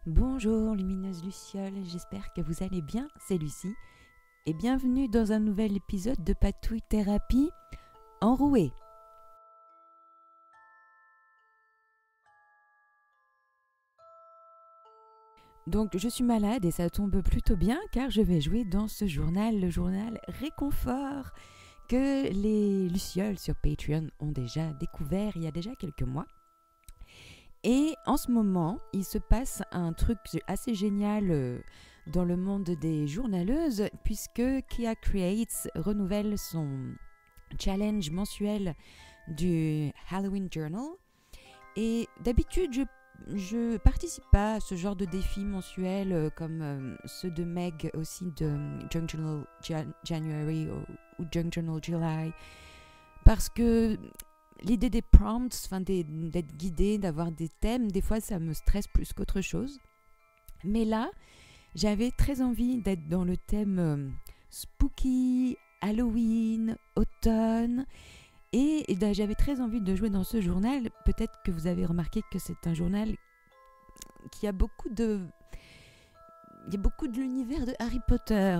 Bonjour lumineuse Luciole, j'espère que vous allez bien, c'est Lucie et bienvenue dans un nouvel épisode de Patouille Thérapie enrouée. Donc je suis malade et ça tombe plutôt bien car je vais jouer dans ce journal, le journal Réconfort que les Lucioles sur Patreon ont déjà découvert il y a déjà quelques mois. Et en ce moment, il se passe un truc assez génial dans le monde des journaleuses puisque Kia Creates renouvelle son challenge mensuel du Halloween Journal. Et d'habitude, je participe pas à ce genre de défis mensuels comme ceux de Meg aussi de Junk Journal January ou Junk Journal July parce que l'idée des prompts, d'être guidée, d'avoir des thèmes, des fois ça me stresse plus qu'autre chose. Mais là, j'avais très envie d'être dans le thème spooky, Halloween, automne. Et j'avais très envie de jouer dans ce journal. Peut-être que vous avez remarqué que c'est un journal qui a beaucoup de... Il y a beaucoup de l'univers de Harry Potter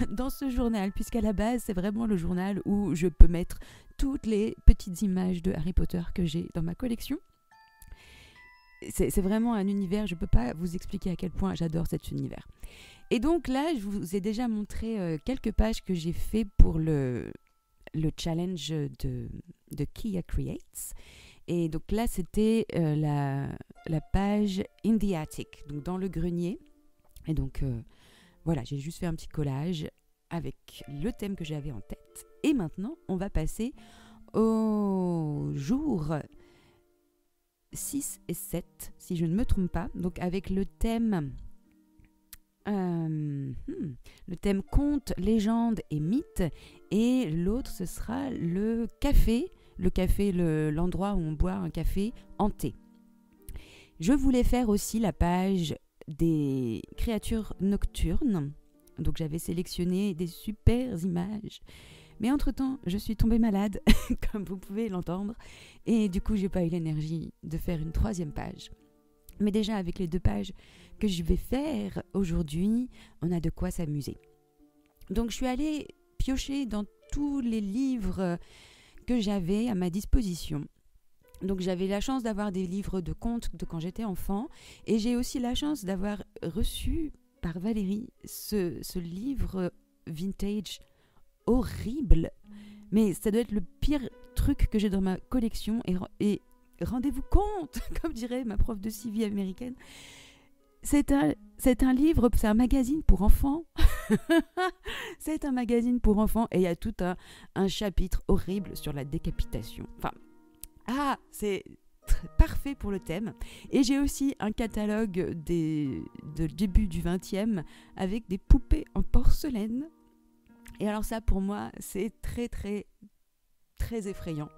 dans ce journal, puisqu'à la base, c'est vraiment le journal où je peux mettre toutes les petites images de Harry Potter que j'ai dans ma collection. C'est vraiment un univers, je ne peux pas vous expliquer à quel point j'adore cet univers. Et donc là, je vous ai déjà montré quelques pages que j'ai fait pour le challenge de Kia Creates. Et donc là, c'était la page In the Attic, donc dans le grenier. Et donc, voilà, j'ai juste fait un petit collage avec le thème que j'avais en tête. Et maintenant, on va passer aux jours 6 et 7, si je ne me trompe pas. Donc, avec le thème contes, légendes et mythes. Et l'autre, ce sera le café. L'endroit où on boit un café hanté. Je voulais faire aussi la page des créatures nocturnes. Donc j'avais sélectionné des super images. Mais entre-temps, je suis tombée malade, comme vous pouvez l'entendre. Et du coup, j'ai pas eu l'énergie de faire une troisième page. Mais déjà, avec les 2 pages que je vais faire aujourd'hui, on a de quoi s'amuser. Donc je suis allée piocher dans tous les livres que j'avais à ma disposition. Donc j'avais la chance d'avoir des livres de contes de quand j'étais enfant et j'ai aussi la chance d'avoir reçu par Valérie ce livre vintage horrible. Mais ça doit être le pire truc que j'ai dans ma collection et rendez-vous compte, comme dirait ma prof de civi américaine, c'est un livre, c'est un magazine pour enfants. C'est un magazine pour enfants et il y a tout un chapitre horrible sur la décapitation. Enfin, c'est parfait pour le thème. Et j'ai aussi un catalogue de début du 20e avec des poupées en porcelaine. Et alors ça, pour moi, c'est très, très, très effrayant.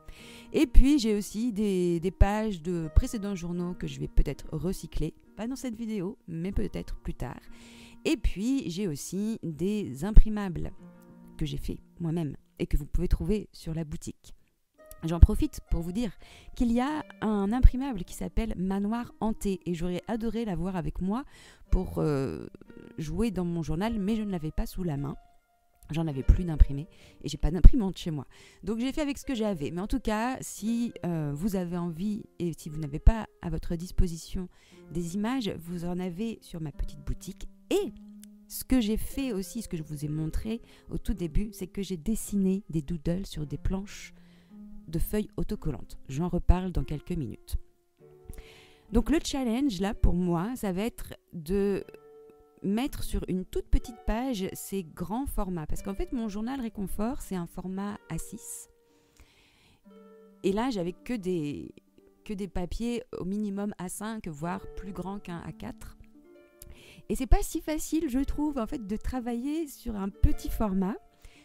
Et puis, j'ai aussi des pages de précédents journaux que je vais peut-être recycler. Pas dans cette vidéo, mais peut-être plus tard. Et puis, j'ai aussi des imprimables que j'ai fait moi-même et que vous pouvez trouver sur la boutique. J'en profite pour vous dire qu'il y a un imprimable qui s'appelle Manoir Hanté et j'aurais adoré l'avoir avec moi pour jouer dans mon journal, mais je ne l'avais pas sous la main. J'en avais plus d'imprimé et j'ai pas d'imprimante chez moi. Donc j'ai fait avec ce que j'avais. Mais en tout cas, si vous avez envie et si vous n'avez pas à votre disposition des images, vous en avez sur ma petite boutique. Et ce que j'ai fait aussi, ce que je vous ai montré au tout début, c'est que j'ai dessiné des doodles sur des planches de feuilles autocollantes. J'en reparle dans quelques minutes. Donc le challenge là pour moi, ça va être de mettre sur une toute petite page ces grands formats. Parce qu'en fait, mon journal Réconfort, c'est un format A6. Et là, j'avais que des papiers au minimum A5, voire plus grand qu'un A4. Et c'est pas si facile, je trouve, en fait, de travailler sur un petit format.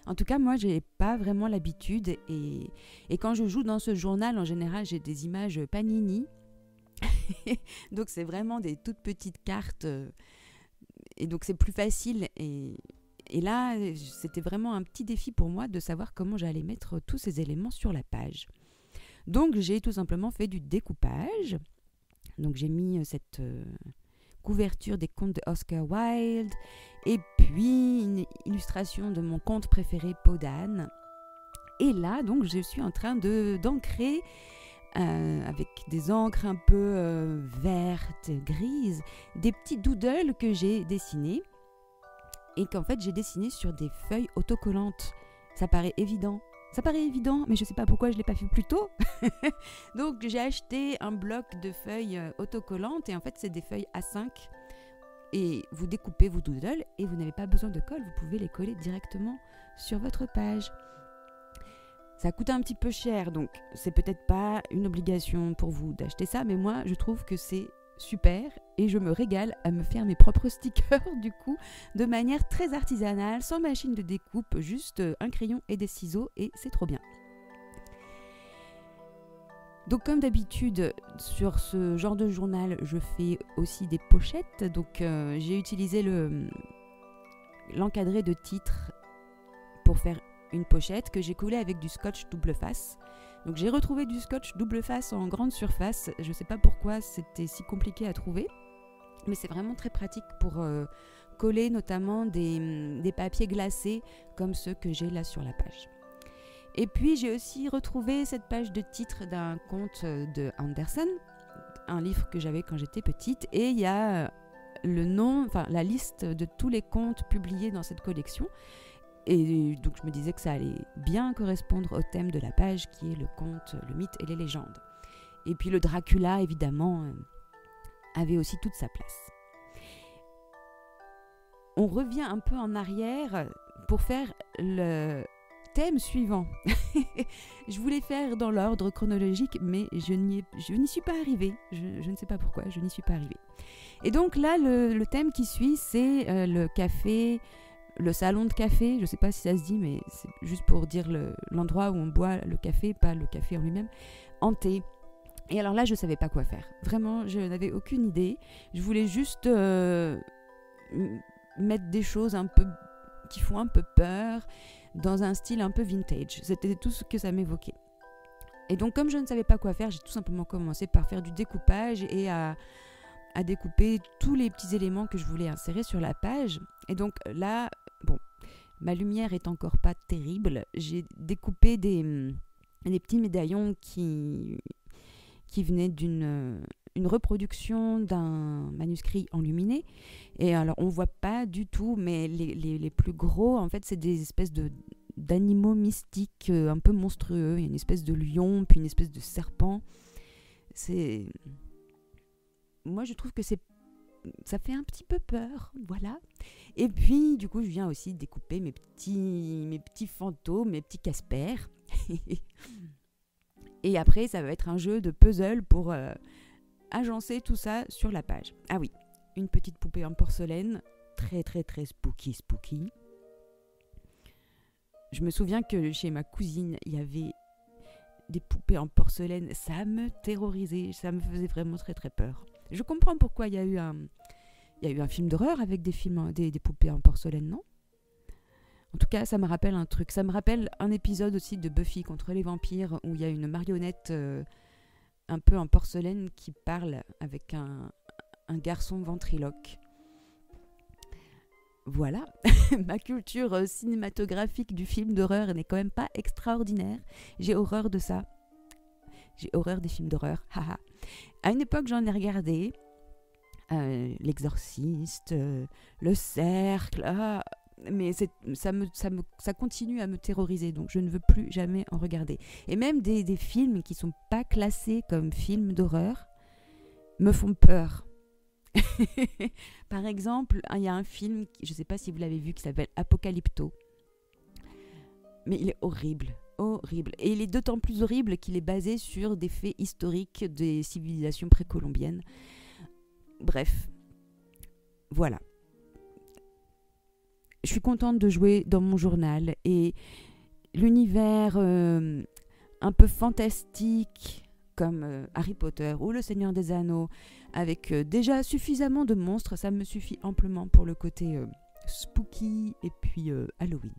En tout cas, moi, j'ai pas vraiment l'habitude. Et quand je joue dans ce journal, en général, j'ai des images Panini. Donc, c'est vraiment des toutes petites cartes. Et donc, c'est plus facile. Et là, c'était vraiment un petit défi pour moi de savoir comment j'allais mettre tous ces éléments sur la page. Donc, j'ai tout simplement fait du découpage. Donc, j'ai mis cette couverture des contes de Oscar Wilde, et puis une illustration de mon conte préféré, Peau d'âne. Et là, donc, je suis en train d'ancrer avec des encres un peu vertes, grises, des petits doodles que j'ai dessinés et qu'en fait j'ai dessiné sur des feuilles autocollantes. Ça paraît évident, mais je ne sais pas pourquoi je ne l'ai pas fait plus tôt. Donc j'ai acheté un bloc de feuilles autocollantes et en fait c'est des feuilles A5 et vous découpez vos doodles et vous n'avez pas besoin de colle, vous pouvez les coller directement sur votre page. Ça coûte un petit peu cher, donc c'est peut-être pas une obligation pour vous d'acheter ça, mais moi je trouve que c'est super et je me régale à me faire mes propres stickers du coup de manière très artisanale, sans machine de découpe, juste un crayon et des ciseaux et c'est trop bien. Donc comme d'habitude sur ce genre de journal je fais aussi des pochettes, donc j'ai utilisé l'encadré de titres pour faire une pochette que j'ai collée avec du scotch double face. Donc j'ai retrouvé du scotch double face en grande surface. Je ne sais pas pourquoi c'était si compliqué à trouver, mais c'est vraiment très pratique pour coller notamment des papiers glacés comme ceux que j'ai là sur la page. Et puis j'ai aussi retrouvé cette page de titre d'un conte de Andersen, un livre que j'avais quand j'étais petite, et il y a la liste de tous les contes publiés dans cette collection. Et donc je me disais que ça allait bien correspondre au thème de la page qui est le conte, le mythe et les légendes. Et puis le Dracula évidemment avait aussi toute sa place. On revient un peu en arrière pour faire le thème suivant. Je voulais faire dans l'ordre chronologique mais je n'y suis pas arrivée. Je ne sais pas pourquoi, je n'y suis pas arrivée. Et donc là le thème qui suit c'est le café, le salon de café, je ne sais pas si ça se dit, mais c'est juste pour dire l'endroit où on boit le café, pas le café en lui-même, hanté. Et alors là, je ne savais pas quoi faire. Vraiment, je n'avais aucune idée. Je voulais juste mettre des choses un peu qui font un peu peur, dans un style un peu vintage. C'était tout ce que ça m'évoquait. Et donc, comme je ne savais pas quoi faire, j'ai tout simplement commencé par faire du découpage et à découper tous les petits éléments que je voulais insérer sur la page. Et donc là, bon, ma lumière est encore pas terrible. J'ai découpé des petits médaillons qui venaient d'une reproduction d'un manuscrit enluminé. Et alors, on voit pas du tout, mais les plus gros, en fait, c'est des espèces d'animaux mystiques un peu monstrueux. Il y a une espèce de lion, puis une espèce de serpent. Moi, je trouve que ça fait un petit peu peur, voilà. Et puis, du coup, je viens aussi découper mes petits fantômes, mes petits Casper. Et après, ça va être un jeu de puzzle pour agencer tout ça sur la page. Ah oui, une petite poupée en porcelaine, très très très spooky. Je me souviens que chez ma cousine, il y avait des poupées en porcelaine. Ça me terrorisait, ça me faisait vraiment très très peur. Je comprends pourquoi il y a eu un film d'horreur avec des poupées en porcelaine, non ? En tout cas, ça me rappelle un truc. Ça me rappelle un épisode aussi de Buffy contre les vampires où il y a une marionnette un peu en porcelaine qui parle avec un garçon ventriloque. Voilà, ma culture cinématographique du film d'horreur n'est quand même pas extraordinaire. J'ai horreur de ça. J'ai horreur des films d'horreur. Haha. À une époque, j'en ai regardé. L'Exorciste, Le Cercle. Mais ça continue à me terroriser. Donc, je ne veux plus jamais en regarder. Et même des films qui ne sont pas classés comme films d'horreur me font peur. Par exemple, il y a un film, je ne sais pas si vous l'avez vu, qui s'appelle Apocalypto. Mais il est horrible. Et il est d'autant plus horrible qu'il est basé sur des faits historiques des civilisations précolombiennes. Bref, voilà. Je suis contente de jouer dans mon journal et l'univers un peu fantastique comme Harry Potter ou Le Seigneur des Anneaux, avec déjà suffisamment de monstres, ça me suffit amplement pour le côté spooky et puis Halloween.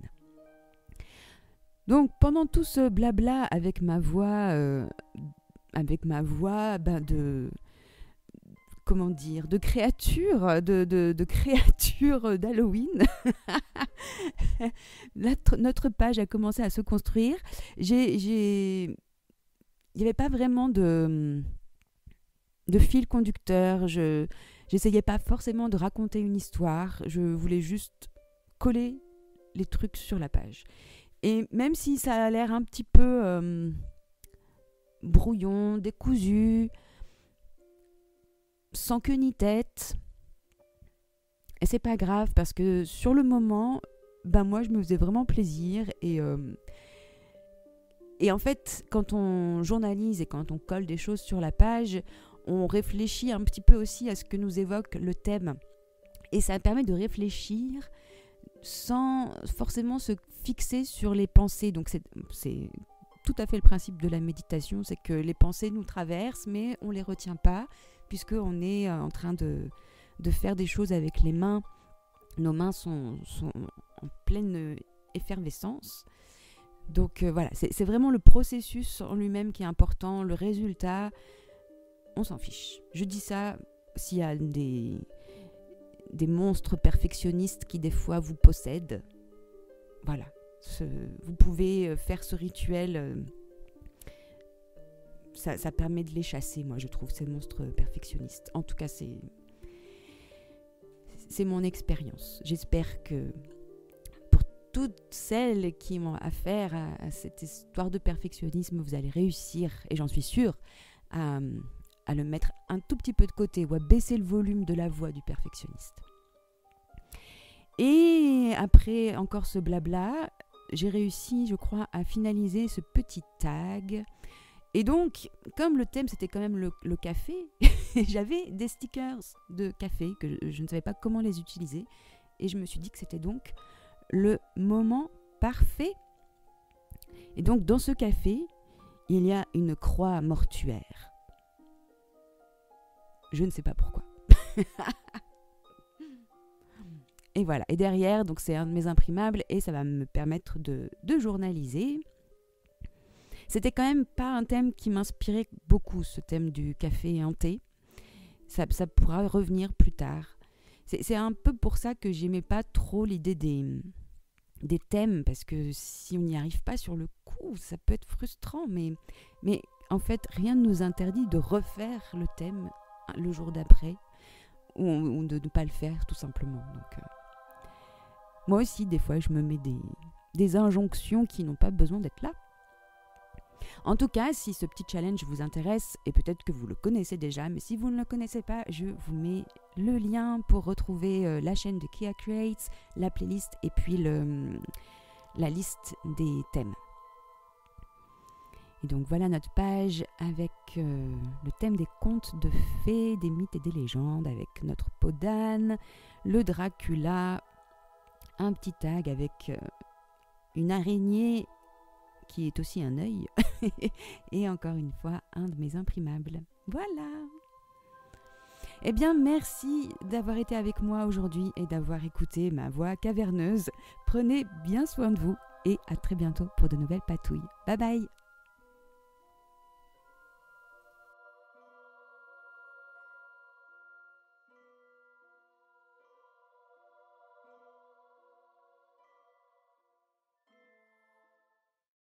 Donc pendant tout ce blabla avec ma voix comment dire, de créatures, de créatures d'Halloween. Notre page a commencé à se construire. Il n'y avait pas vraiment de fil conducteur. J'essayais pas forcément de raconter une histoire. Je voulais juste coller les trucs sur la page. Et même si ça a l'air un petit peu brouillon, décousu, sans queue ni tête, et c'est pas grave parce que sur le moment, moi je me faisais vraiment plaisir et en fait quand on journalise et quand on colle des choses sur la page, on réfléchit un petit peu aussi à ce que nous évoque le thème et ça permet de réfléchir sans forcément se fixer sur les pensées. Donc c'est tout à fait le principe de la méditation, c'est que les pensées nous traversent mais on les retient pas puisqu'on est en train de faire des choses avec les mains. Nos mains sont en pleine effervescence. Donc voilà, c'est vraiment le processus en lui-même qui est important. Le résultat, on s'en fiche. Je dis ça s'il y a des monstres perfectionnistes qui des fois vous possèdent. Voilà, vous pouvez faire ce rituel. Ça permet de les chasser, moi je trouve, ces monstres perfectionnistes. En tout cas, c'est mon expérience. J'espère que pour toutes celles qui ont affaire à cette histoire de perfectionnisme, vous allez réussir, et j'en suis sûre, à le mettre un tout petit peu de côté ou à baisser le volume de la voix du perfectionniste. Et après encore ce blabla, j'ai réussi, je crois, à finaliser ce petit tag. Et donc, comme le thème c'était quand même le café, j'avais des stickers de café que je ne savais pas comment les utiliser. Et je me suis dit que c'était donc le moment parfait. Et donc, dans ce café, il y a une croix mortuaire. Je ne sais pas pourquoi. Et voilà. Et derrière, donc c'est un de mes imprimables et ça va me permettre de journaliser. C'était quand même pas un thème qui m'inspirait beaucoup, ce thème du café hanté. Ça pourra revenir plus tard. C'est un peu pour ça que j'aimais pas trop l'idée des thèmes, parce que si on n'y arrive pas sur le coup, ça peut être frustrant. Mais en fait, rien ne nous interdit de refaire le thème le jour d'après, ou de ne pas le faire tout simplement. Donc, moi aussi, des fois, je me mets des injonctions qui n'ont pas besoin d'être là. En tout cas, si ce petit challenge vous intéresse, et peut-être que vous le connaissez déjà, mais si vous ne le connaissez pas, je vous mets le lien pour retrouver la chaîne de Kia Creates, la playlist et puis la liste des thèmes. Et donc voilà notre page avec le thème des contes de fées, des mythes et des légendes, avec notre peau d'âne, le Dracula, un petit tag avec une araignée qui est aussi un œil, et encore une fois, un de mes imprimables. Voilà. Eh bien, merci d'avoir été avec moi aujourd'hui et d'avoir écouté ma voix caverneuse. Prenez bien soin de vous et à très bientôt pour de nouvelles patouilles. Bye bye.